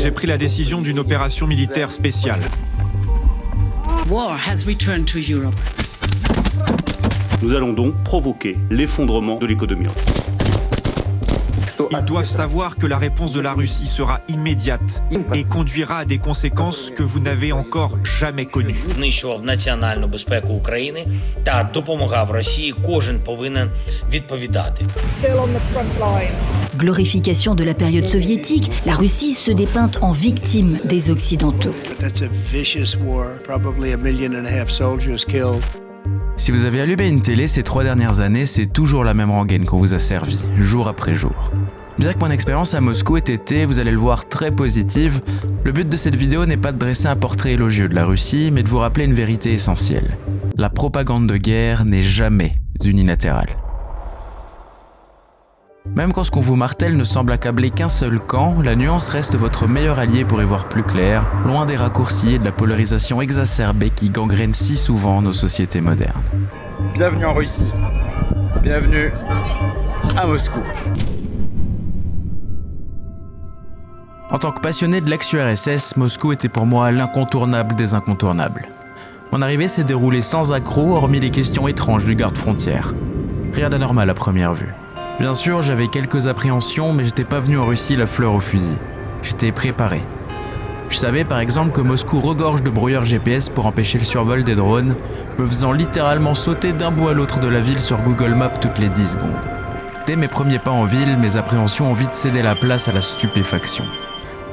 j'ai pris la décision d'une opération militaire spéciale. War has returned to Europe. Nous allons donc provoquer l'effondrement de l'économie. Ils doivent savoir que la réponse de la Russie sera immédiate et conduira à des conséquences que vous n'avez encore jamais connues. Знищував національну безпеку України та допомагав Росії, кожен повинен відповідати. Glorification de la période soviétique, la Russie se dépeint en victime des Occidentaux. That's a vicious war, probably 1.5 million soldiers killed. Si vous avez allumé une télé ces 3 dernières années, c'est toujours la même rengaine qu'on vous a servi, jour après jour. Bien que mon expérience à Moscou ait été, vous allez le voir, très positive, le but de cette vidéo n'est pas de dresser un portrait élogieux de la Russie, mais de vous rappeler une vérité essentielle. La propagande de guerre n'est jamais unilatérale. Même quand ce qu'on vous martèle ne semble accabler qu'un seul camp, la nuance reste votre meilleur allié pour y voir plus clair, loin des raccourcis et de la polarisation exacerbée qui gangrène si souvent nos sociétés modernes. Bienvenue en Russie. Bienvenue à Moscou. En tant que passionné de l'ex-URSS, Moscou était pour moi l'incontournable des incontournables. Mon arrivée s'est déroulée sans accroc, hormis les questions étranges du garde-frontière. Rien d'anormal à première vue. Bien sûr, j'avais quelques appréhensions, mais j'étais pas venu en Russie la fleur au fusil. J'étais préparé. Je savais par exemple que Moscou regorge de brouilleurs GPS pour empêcher le survol des drones, me faisant littéralement sauter d'un bout à l'autre de la ville sur Google Maps toutes les 10 secondes. Dès mes premiers pas en ville, mes appréhensions ont vite cédé la place à la stupéfaction.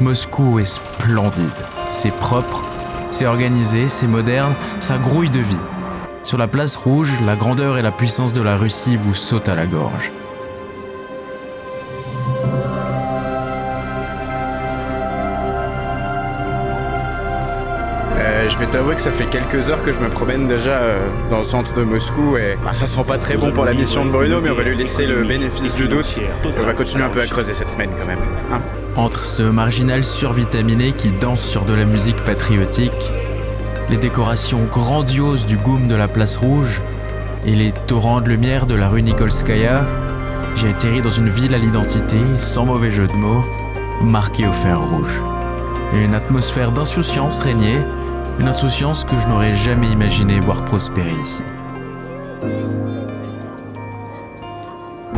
Moscou est splendide, c'est propre, c'est organisé, c'est moderne, ça grouille de vie. Sur la place rouge, la grandeur et la puissance de la Russie vous sautent à la gorge. Je vais t'avouer que ça fait quelques heures que je me promène déjà dans le centre de Moscou et ça sent pas très bon pour la mission de Bruno, mais on va lui laisser le bénéfice du doute et on va continuer un peu à creuser cette semaine quand même. Hein. Entre ce marginal survitaminé qui danse sur de la musique patriotique, les décorations grandioses du GOUM de la place rouge et les torrents de lumière de la rue Nikolskaya, j'ai atterri dans une ville à l'identité, sans mauvais jeu de mots, marquée au fer rouge. Et une atmosphère d'insouciance régnait, une insouciance que je n'aurais jamais imaginé voir prospérer ici.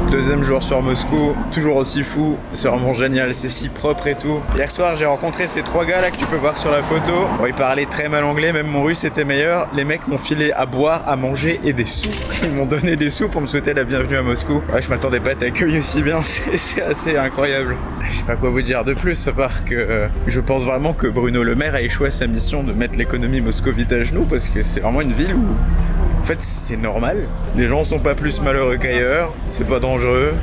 Deuxième jour sur Moscou, toujours aussi fou, c'est vraiment génial, c'est si propre et tout. Hier soir j'ai rencontré ces 3 gars là que tu peux voir sur la photo. Bon, ils parlaient très mal anglais, même mon russe était meilleur. Les mecs m'ont filé à boire, à manger et des sous. Ils m'ont donné des sous pour me souhaiter la bienvenue à Moscou. Ouais, je m'attendais pas à être accueilli aussi bien, c'est assez incroyable. Je sais pas quoi vous dire de plus, à part que je pense vraiment que Bruno Le Maire a échoué à sa mission de mettre l'économie moscovite à genoux, parce que c'est vraiment une ville où en fait c'est normal, les gens sont pas plus malheureux qu'ailleurs, c'est pas dangereux,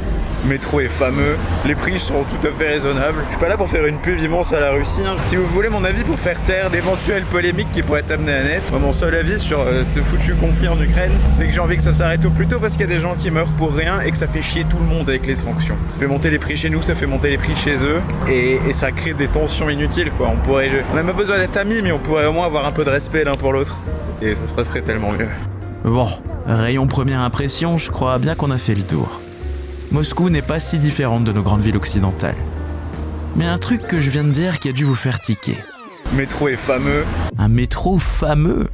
le métro est fameux, les prix sont tout à fait raisonnables. Je suis pas là pour faire une pub immense à la Russie, hein. Si vous voulez mon avis pour faire taire d'éventuelles polémiques qui pourraient être amenées à net, mon seul avis sur ce foutu conflit en Ukraine, c'est que j'ai envie que ça s'arrête au plus tôt parce qu'il y a des gens qui meurent pour rien et que ça fait chier tout le monde avec les sanctions. Ça fait monter les prix chez nous, ça fait monter les prix chez eux et ça crée des tensions inutiles quoi. On n'a pas besoin d'être amis, mais on pourrait au moins avoir un peu de respect l'un pour l'autre et ça se passerait tellement mieux. Bon, rayon première impression, je crois bien qu'on a fait le tour. Moscou n'est pas si différente de nos grandes villes occidentales. Mais un truc que je viens de dire qui a dû vous faire tiquer. Le métro est fameux. Un métro fameux ?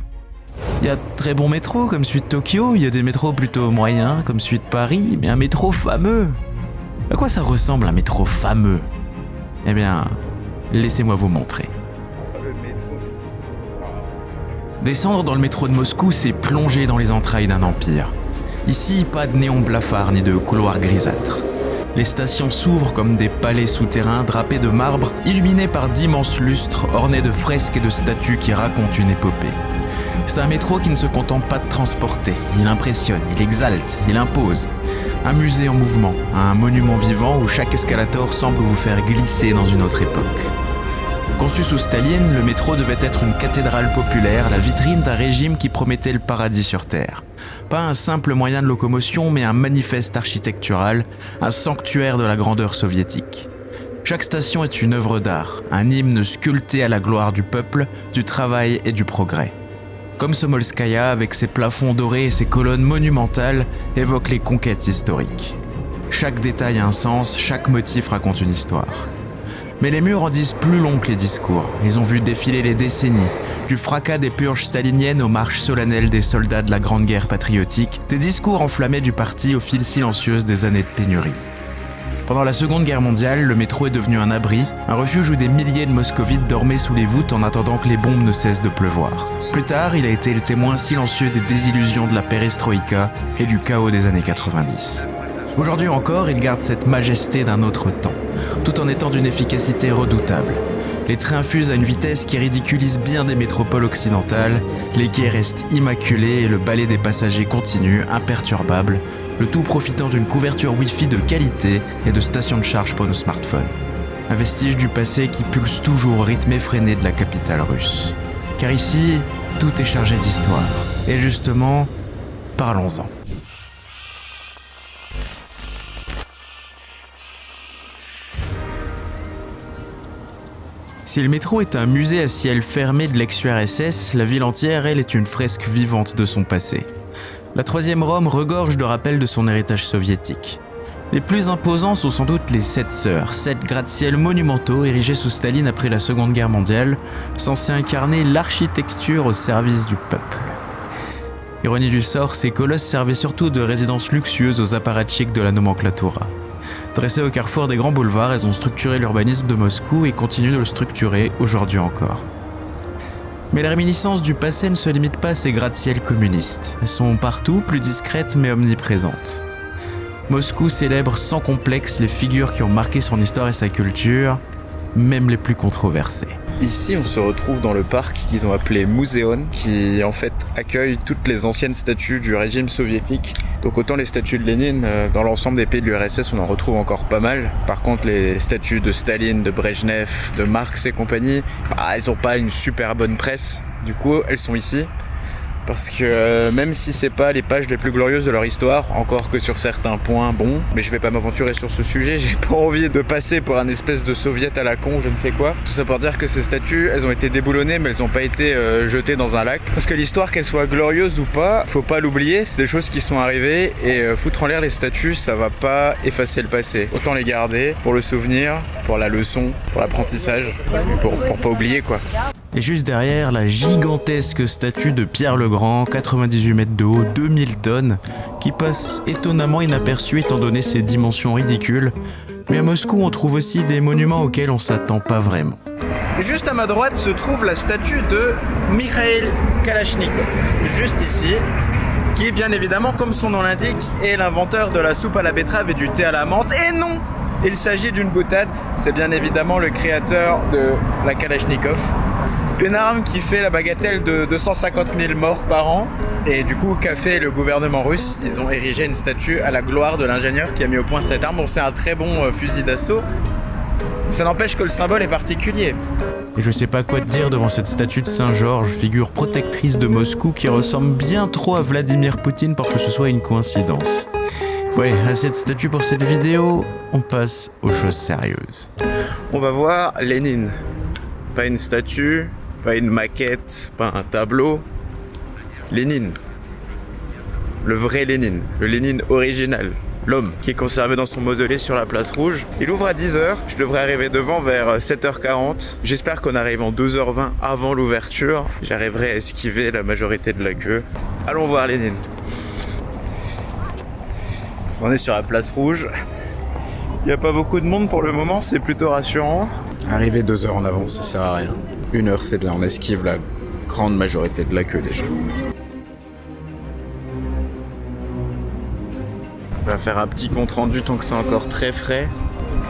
Il y a de très bons métros comme celui de Tokyo, il y a des métros plutôt moyens comme celui de Paris, mais un métro fameux ? À quoi ça ressemble un métro fameux ? Eh bien, laissez-moi vous montrer. Descendre dans le métro de Moscou, c'est plonger dans les entrailles d'un empire. Ici, pas de néons blafards ni de couloirs grisâtres. Les stations s'ouvrent comme des palais souterrains drapés de marbre, illuminés par d'immenses lustres ornés de fresques et de statues qui racontent une épopée. C'est un métro qui ne se contente pas de transporter, il impressionne, il exalte, il impose. Un musée en mouvement, un monument vivant où chaque escalator semble vous faire glisser dans une autre époque. Conçu sous Staline, le métro devait être une cathédrale populaire, la vitrine d'un régime qui promettait le paradis sur Terre. Pas un simple moyen de locomotion, mais un manifeste architectural, un sanctuaire de la grandeur soviétique. Chaque station est une œuvre d'art, un hymne sculpté à la gloire du peuple, du travail et du progrès. Comme Somolskaya, avec ses plafonds dorés et ses colonnes monumentales, évoque les conquêtes historiques. Chaque détail a un sens, chaque motif raconte une histoire. Mais les murs en disent plus long que les discours. Ils ont vu défiler les décennies, du fracas des purges staliniennes aux marches solennelles des soldats de la Grande Guerre patriotique, des discours enflammés du parti aux files silencieuses des années de pénurie. Pendant la Seconde Guerre mondiale, le métro est devenu un abri, un refuge où des milliers de moscovites dormaient sous les voûtes en attendant que les bombes ne cessent de pleuvoir. Plus tard, il a été le témoin silencieux des désillusions de la perestroïka et du chaos des années 90. Aujourd'hui encore, il garde cette majesté d'un autre temps, tout en étant d'une efficacité redoutable. Les trains fusent à une vitesse qui ridiculise bien des métropoles occidentales, les quais restent immaculés et le balai des passagers continue, imperturbable, le tout profitant d'une couverture Wi-Fi de qualité et de stations de charge pour nos smartphones. Un vestige du passé qui pulse toujours au rythme effréné de la capitale russe. Car ici, tout est chargé d'histoire. Et justement, parlons-en. Si le métro est un musée à ciel fermé de l'ex-URSS, la ville entière, elle, est une fresque vivante de son passé. La troisième Rome regorge de rappels de son héritage soviétique. Les plus imposants sont sans doute les 7 sœurs, 7 gratte-ciel monumentaux érigés sous Staline après la Seconde Guerre mondiale, censés incarner l'architecture au service du peuple. Ironie du sort, ces colosses servaient surtout de résidences luxueuses aux apparatchiks de la nomenclatura. Dressées au carrefour des grands boulevards, elles ont structuré l'urbanisme de Moscou et continuent de le structurer aujourd'hui encore. Mais les réminiscences du passé ne se limitent pas à ces gratte-ciel communistes. Elles sont partout, plus discrètes mais omniprésentes. Moscou célèbre sans complexe les figures qui ont marqué son histoire et sa culture, même les plus controversées. Ici, on se retrouve dans le parc qu'ils ont appelé Muséon, qui en fait accueille toutes les anciennes statues du régime soviétique. Donc autant les statues de Lénine, dans l'ensemble des pays de l'URSS, on en retrouve encore pas mal. Par contre, les statues de Staline, de Brejnev, de Marx et compagnie, elles ont pas une super bonne presse. Du coup, elles sont ici. Parce que même si c'est pas les pages les plus glorieuses de leur histoire, encore que sur certains points, bon, mais je vais pas m'aventurer sur ce sujet, j'ai pas envie de passer pour un espèce de soviet à la con, je ne sais quoi. Tout ça pour dire que ces statues, elles ont été déboulonnées, mais elles ont pas été jetées dans un lac. Parce que l'histoire, qu'elle soit glorieuse ou pas, faut pas l'oublier, c'est des choses qui sont arrivées, et foutre en l'air les statues, ça va pas effacer le passé. Autant les garder, pour le souvenir, pour la leçon, pour l'apprentissage, pour pas oublier quoi. Et juste derrière, la gigantesque statue de Pierre le Grand, 98 mètres de haut, 2000 tonnes, qui passe étonnamment inaperçue étant donné ses dimensions ridicules. Mais à Moscou, on trouve aussi des monuments auxquels on s'attend pas vraiment. Juste à ma droite se trouve la statue de Mikhail Kalachnikov, juste ici, qui bien évidemment, comme son nom l'indique, est l'inventeur de la soupe à la betterave et du thé à la menthe. Et non, il s'agit d'une boutade, c'est bien évidemment le créateur de la Kalachnikov. Une arme qui fait la bagatelle de 250 000 morts par an. Et du coup, qu'a fait le gouvernement russe? Ils ont érigé une statue à la gloire de l'ingénieur qui a mis au point cette arme. Bon, c'est un très bon fusil d'assaut. Ça n'empêche que le symbole est particulier. Et je sais pas quoi te dire devant cette statue de Saint-Georges, figure protectrice de Moscou qui ressemble bien trop à Vladimir Poutine pour que ce soit une coïncidence. Ouais, à cette statue pour cette vidéo, on passe aux choses sérieuses. On va voir Lénine. Pas une statue, pas une maquette, pas un tableau. Lénine. Le vrai Lénine. Le Lénine original. L'homme qui est conservé dans son mausolée sur la place rouge. Il ouvre à 10h. Je devrais arriver devant vers 7h40. J'espère qu'on arrive en 2h20 avant l'ouverture. J'arriverai à esquiver la majorité de la queue. Allons voir Lénine. On est sur la place rouge. Il n'y a pas beaucoup de monde pour le moment, c'est plutôt rassurant. Arriver 2 heures en avance, ça sert à rien. 1 heure, c'est de là, on esquive la grande majorité de la queue déjà. On va faire un petit compte rendu tant que c'est encore très frais.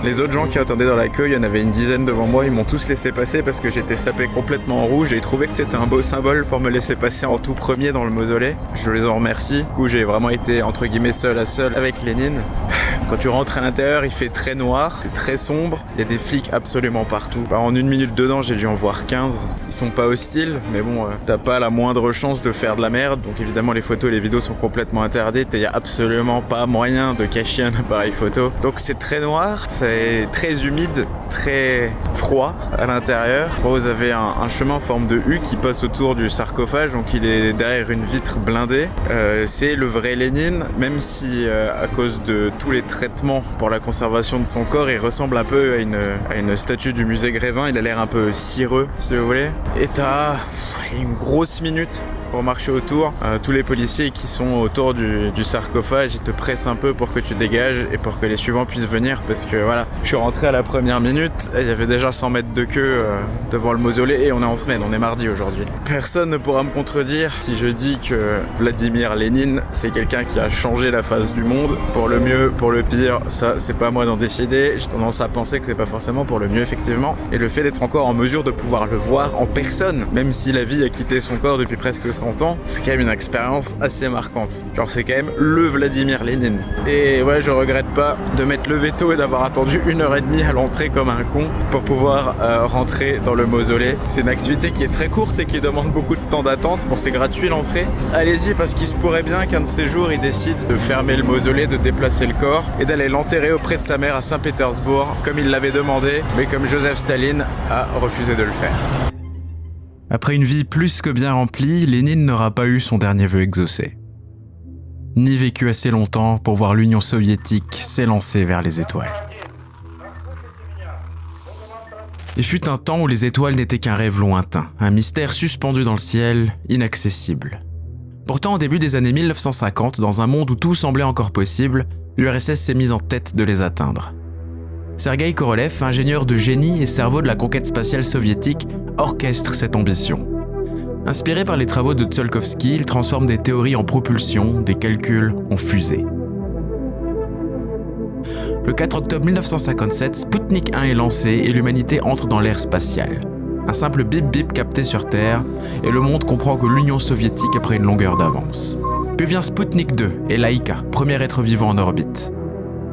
Les autres gens qui attendaient dans la queue, il y en avait une dizaine devant moi, ils m'ont tous laissé passer parce que j'étais sapé complètement en rouge et ils trouvaient que c'était un beau symbole pour me laisser passer en tout premier dans le mausolée. Je les en remercie. Du coup, j'ai vraiment été entre guillemets seul à seul avec Lénine. Quand tu rentres à l'intérieur, il fait très noir, c'est très sombre, il y a des flics absolument partout. En 1 minute dedans, j'ai dû en voir 15. Ils sont pas hostiles, mais bon, t'as pas la moindre chance de faire de la merde, donc évidemment les photos et les vidéos sont complètement interdites et il y a absolument pas moyen de cacher un appareil photo. Donc c'est très noir, c'est très humide, très froid à l'intérieur. Vous avez un chemin en forme de U qui passe autour du sarcophage, donc il est derrière une vitre blindée. C'est le vrai Lénine, même si à cause de tous les traitements pour la conservation de son corps, il ressemble un peu à une statue du musée Grévin. Il a l'air un peu cireux, si vous voulez. Et t'as une grosse minute pour marcher autour. Tous les policiers qui sont autour du sarcophage, ils te pressent un peu pour que tu dégages et pour que les suivants puissent venir, parce que voilà, je suis rentré à la première minute et il y avait déjà 100 mètres de queue devant le mausolée, et on est en semaine, on est mardi aujourd'hui. Personne ne pourra me contredire si je dis que Vladimir Lénine, c'est quelqu'un qui a changé la face du monde, pour le mieux, pour le pire. Ça, c'est pas à moi d'en décider. J'ai tendance à penser que c'est pas forcément pour le mieux, effectivement. Et le fait d'être encore en mesure de pouvoir le voir en personne, même si la vie a quitté son corps depuis presque 100 ans, c'est quand même une expérience assez marquante. Genre, c'est quand même le Vladimir Lénine. Et ouais, je regrette pas de mettre le veto et d'avoir attendu 1h30 à l'entrée comme un con pour pouvoir rentrer dans le mausolée. C'est une activité qui est très courte et qui demande beaucoup de temps d'attente. Bon, c'est gratuit l'entrée. Allez-y, parce qu'il se pourrait bien qu'un de ces jours, il décide de fermer le mausolée, de déplacer le corps et d'aller l'enterrer auprès de sa mère à Saint-Pétersbourg, comme il l'avait demandé, mais comme Joseph Staline a refusé de le faire. Après une vie plus que bien remplie, Lénine n'aura pas eu son dernier vœu exaucé. Ni vécu assez longtemps pour voir l'Union soviétique s'élancer vers les étoiles. Il fut un temps où les étoiles n'étaient qu'un rêve lointain, un mystère suspendu dans le ciel, inaccessible. Pourtant, au début des années 1950, dans un monde où tout semblait encore possible, l'URSS s'est mise en tête de les atteindre. Sergueï Korolev, ingénieur de génie et cerveau de la conquête spatiale soviétique, orchestre cette ambition. Inspiré par les travaux de Tsiolkovsky, il transforme des théories en propulsion, des calculs en fusées. Le 4 octobre 1957, Sputnik 1 est lancé et l'humanité entre dans l'ère spatiale. Un simple bip-bip capté sur Terre, et le monde comprend que l'Union soviétique a pris une longueur d'avance. Puis vient Sputnik 2 et Laïka, premier être vivant en orbite.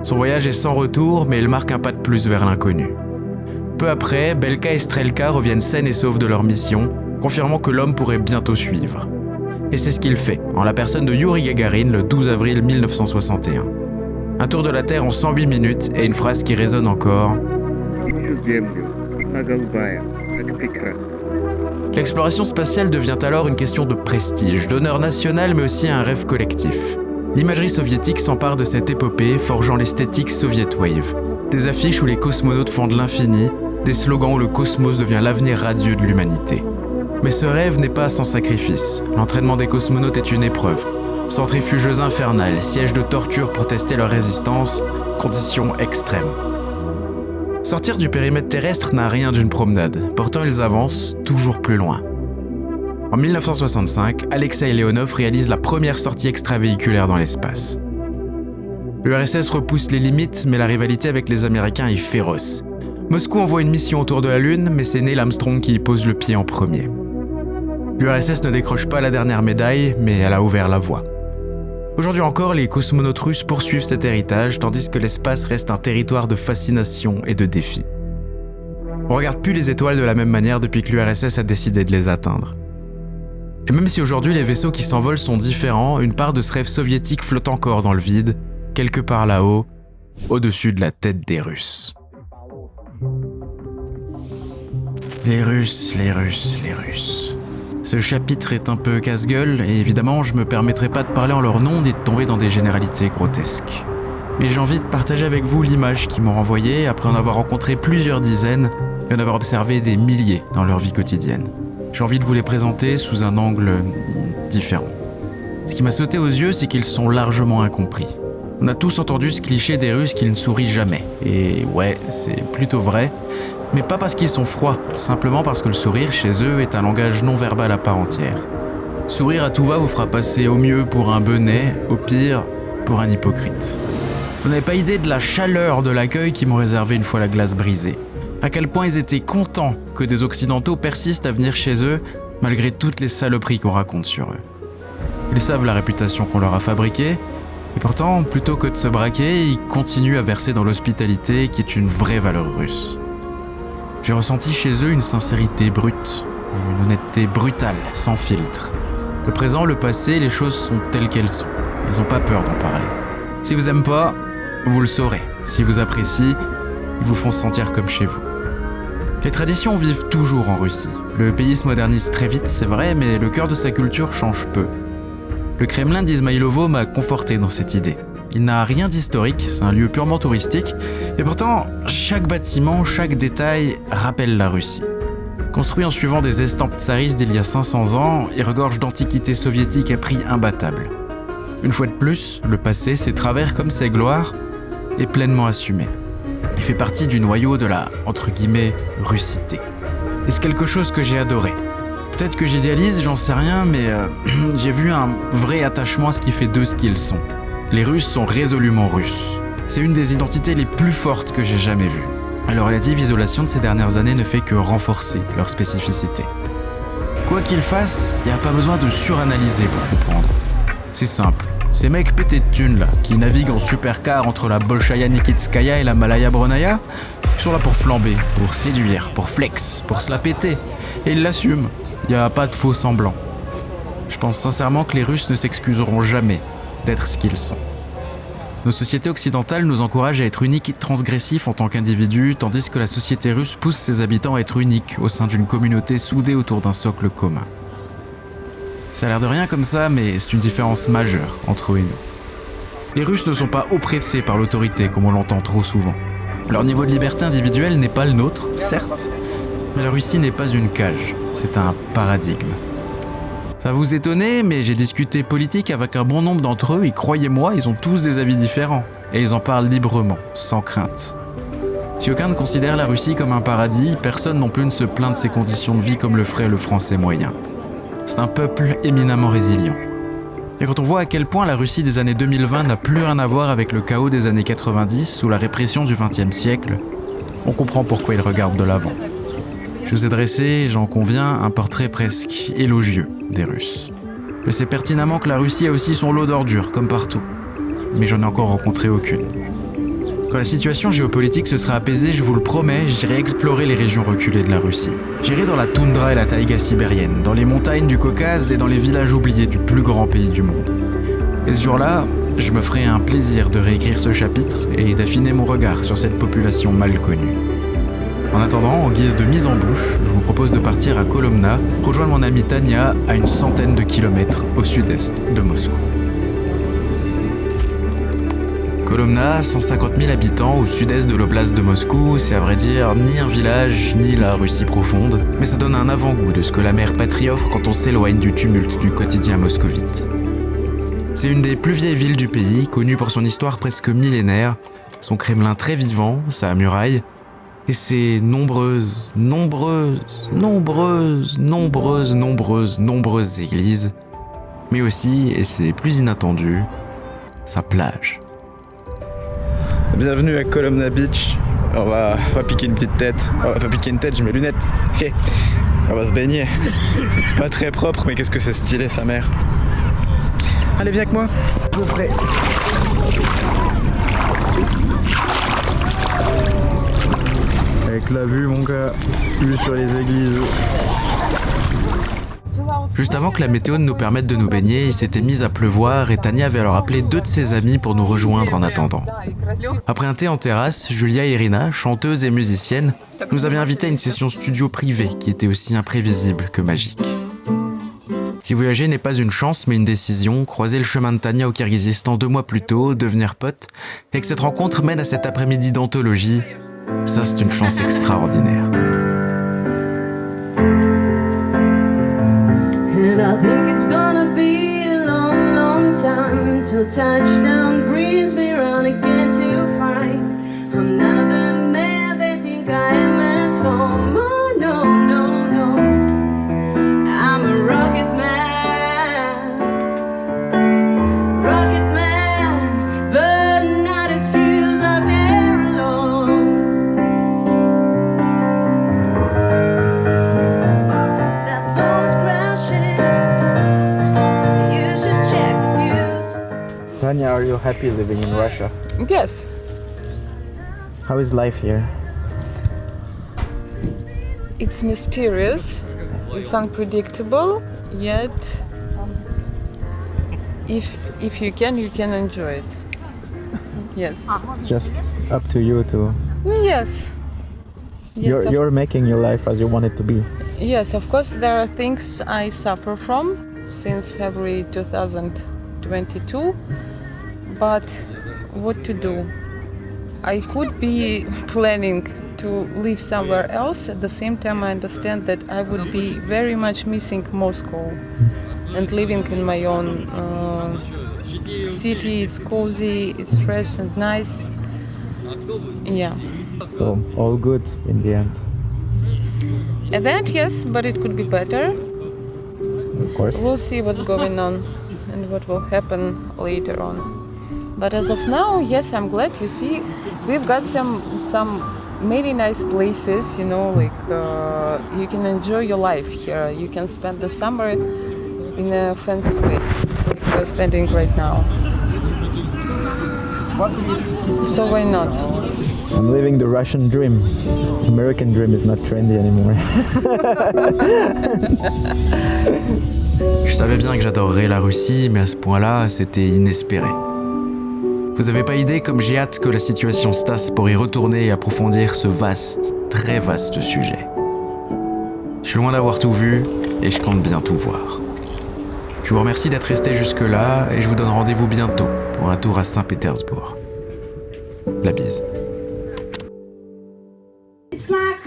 Son voyage est sans retour, mais il marque un pas de plus vers l'inconnu. Peu après, Belka et Strelka reviennent sains et saufs de leur mission, confirmant que l'homme pourrait bientôt suivre. Et c'est ce qu'il fait, en la personne de Youri Gagarin le 12 avril 1961. Un tour de la Terre en 108 minutes et une phrase qui résonne encore. L'exploration spatiale devient alors une question de prestige, d'honneur national mais aussi un rêve collectif. L'imagerie soviétique s'empare de cette épopée, forgeant l'esthétique Soviet Wave. Des affiches où les cosmonautes font de l'infini, des slogans où le cosmos devient l'avenir radieux de l'humanité. Mais ce rêve n'est pas sans sacrifice. L'entraînement des cosmonautes est une épreuve. Centrifuges infernales, sièges de torture pour tester leur résistance, conditions extrêmes. Sortir du périmètre terrestre n'a rien d'une promenade, pourtant ils avancent toujours plus loin. En 1965, Alexei Leonov réalise la première sortie extravéhiculaire dans l'espace. L'URSS repousse les limites, mais la rivalité avec les Américains est féroce. Moscou envoie une mission autour de la Lune, mais c'est Neil Armstrong qui y pose le pied en premier. L'URSS ne décroche pas la dernière médaille, mais elle a ouvert la voie. Aujourd'hui encore, les cosmonautes russes poursuivent cet héritage, tandis que l'espace reste un territoire de fascination et de défis. On regarde plus les étoiles de la même manière depuis que l'URSS a décidé de les atteindre. Et même si aujourd'hui les vaisseaux qui s'envolent sont différents, une part de ce rêve soviétique flotte encore dans le vide, quelque part là-haut, au-dessus de la tête des Russes. Les Russes, les Russes, les Russes. Ce chapitre est un peu casse-gueule, et évidemment je me permettrai pas de parler en leur nom et de tomber dans des généralités grotesques. Mais j'ai envie de partager avec vous l'image qu'ils m'ont renvoyée après en avoir rencontré plusieurs dizaines et en avoir observé des milliers dans leur vie quotidienne. J'ai envie de vous les présenter sous un angle différent. Ce qui m'a sauté aux yeux, c'est qu'ils sont largement incompris. On a tous entendu ce cliché des Russes qui ne sourient jamais. Et ouais, c'est plutôt vrai, mais pas parce qu'ils sont froids, simplement parce que le sourire chez eux est un langage non verbal à part entière. Sourire à tout va vous fera passer au mieux pour un benet, au pire pour un hypocrite. Vous n'avez pas idée de la chaleur de l'accueil qu'ils m'ont réservé une fois la glace brisée. À quel point ils étaient contents que des Occidentaux persistent à venir chez eux, malgré toutes les saloperies qu'on raconte sur eux. Ils savent la réputation qu'on leur a fabriquée, et pourtant, plutôt que de se braquer, ils continuent à verser dans l'hospitalité qui est une vraie valeur russe. J'ai ressenti chez eux une sincérité brute, une honnêteté brutale, sans filtre. Le présent, le passé, les choses sont telles qu'elles sont. Ils n'ont pas peur d'en parler. Si vous n'aimez pas, vous le saurez. Si vous appréciez, ils vous font sentir comme chez vous. Les traditions vivent toujours en Russie. Le pays se modernise très vite, c'est vrai, mais le cœur de sa culture change peu. Le Kremlin d'Izmaïlovo m'a conforté dans cette idée. Il n'a rien d'historique, c'est un lieu purement touristique, et pourtant, chaque bâtiment, chaque détail rappelle la Russie. Construit en suivant des estampes tsaristes d'il y a 500 ans, il regorge d'antiquités soviétiques à prix imbattable. Une fois de plus, le passé, ses travers comme ses gloires, est pleinement assumé. Il fait partie du noyau de la, entre guillemets, russité. Et c'est quelque chose que j'ai adoré. Peut-être que j'idéalise, j'en sais rien, mais j'ai vu un vrai attachement à ce qui fait d'eux ce qu'ils sont. Les Russes sont résolument russes. C'est une des identités les plus fortes que j'ai jamais vues. La relative isolation de ces dernières années ne fait que renforcer leur spécificité. Quoi qu'ils fassent, il n'y a pas besoin de suranalyser pour comprendre. C'est simple. Ces mecs pétés de thunes là, qui naviguent en supercar entre la Bolshaya Nikitskaya et la Malaya Bronaya, ils sont là pour flamber, pour séduire, pour flex, pour se la péter. Et ils l'assument. Il n'y a pas de faux semblants. Je pense sincèrement que les Russes ne s'excuseront jamais d'être ce qu'ils sont. Nos sociétés occidentales nous encouragent à être uniques et transgressifs en tant qu'individus, tandis que la société russe pousse ses habitants à être uniques au sein d'une communauté soudée autour d'un socle commun. Ça a l'air de rien comme ça, mais c'est une différence majeure entre eux et nous. Les Russes ne sont pas oppressés par l'autorité, comme on l'entend trop souvent. Leur niveau de liberté individuelle n'est pas le nôtre, certes, mais la Russie n'est pas une cage, c'est un paradigme. Ça va vous étonner, mais j'ai discuté politique avec un bon nombre d'entre eux et croyez-moi, ils ont tous des avis différents. Et ils en parlent librement, sans crainte. Si aucun ne considère la Russie comme un paradis, personne non plus ne se plaint de ses conditions de vie comme le ferait le Français moyen. C'est un peuple éminemment résilient. Et quand on voit à quel point la Russie des années 2020 n'a plus rien à voir avec le chaos des années 90 ou la répression du XXe siècle, on comprend pourquoi ils regardent de l'avant. Je vous ai dressé, j'en conviens, un portrait presque élogieux des Russes. Je sais pertinemment que la Russie a aussi son lot d'ordures, comme partout. Mais j'en ai encore rencontré aucune. Quand la situation géopolitique se sera apaisée, je vous le promets, j'irai explorer les régions reculées de la Russie. J'irai dans la toundra et la taïga sibérienne, dans les montagnes du Caucase et dans les villages oubliés du plus grand pays du monde. Et ce jour-là, je me ferai un plaisir de réécrire ce chapitre et d'affiner mon regard sur cette population mal connue. En attendant, en guise de mise en bouche, je vous propose de partir à Kolomna, rejoindre mon amie Tania à une centaine de kilomètres au sud-est de Moscou. Kolomna, 150 000 habitants au sud-est de l'oblast de Moscou, c'est à vrai dire ni un village, ni la Russie profonde, mais ça donne un avant-goût de ce que la mer patrie offre quand on s'éloigne du tumulte du quotidien moscovite. C'est une des plus vieilles villes du pays, connue pour son histoire presque millénaire, son Kremlin très vivant, sa muraille, et ses nombreuses églises, mais aussi, et c'est plus inattendu, sa plage. Bienvenue à Kolomna Beach. On va piquer une petite tête. On va pas piquer une tête, je mets lunettes. On va se baigner. C'est pas très propre, mais qu'est-ce que c'est stylé, sa mère. Allez, viens avec moi. Peu frais. Avec la vue, mon gars, vue sur les églises. Juste avant que la météo ne nous permette de nous baigner, il s'était mis à pleuvoir et Tania avait alors appelé 2 de ses amis pour nous rejoindre en attendant. Après un thé en terrasse, Julia et Irina, chanteuses et musiciennes, nous avaient invités à une session studio privée qui était aussi imprévisible que magique. Si voyager n'est pas une chance mais une décision, croiser le chemin de Tania au Kirghizistan 2 mois plus tôt, devenir pote, et que cette rencontre mène à cet après-midi d'anthologie, ça c'est une chance extraordinaire. And I think it's gonna be a long, long time till touchdown brings me round again to find I'm not the man they think I am at home. Oh no, no, no, I'm a rocket man, but not as few as I've ever alone. That ball is crashing. Tanya, are you happy living in Russia? Yes. How is life here? It's mysterious, it's unpredictable, yet if you can enjoy it. Yes. It's just up to you to... Yes. Yes, You're making your life as you want it to be. yes, of course, there are things I suffer from since February 2022, but what to do? I could be planning to live somewhere else. At the same time, I understand that I would be very much missing Moscow and living in my own city. It's cozy, it's fresh and nice. Yeah. So all good in the end. And that, yes, but it could be better. Of course. We'll see what's going on and what will happen later on. But as of now, yes, I'm glad. You see, we've got some really nice places, you know, like you can enjoy your life here. You can spend the summer in a fancy way, like we're spending right now. So why not? I'm living the Russian dream. American dream is not trendy anymore. Je savais bien que j'adorerais la Russie, mais à ce point-là, c'était inespéré. Vous avez pas idée comme j'ai hâte que la situation se tasse pour y retourner et approfondir ce vaste, très vaste sujet. Je suis loin d'avoir tout vu et je compte bien tout voir. Je vous remercie d'être resté jusque-là et je vous donne rendez-vous bientôt pour un tour à Saint-Pétersbourg. La bise. It's like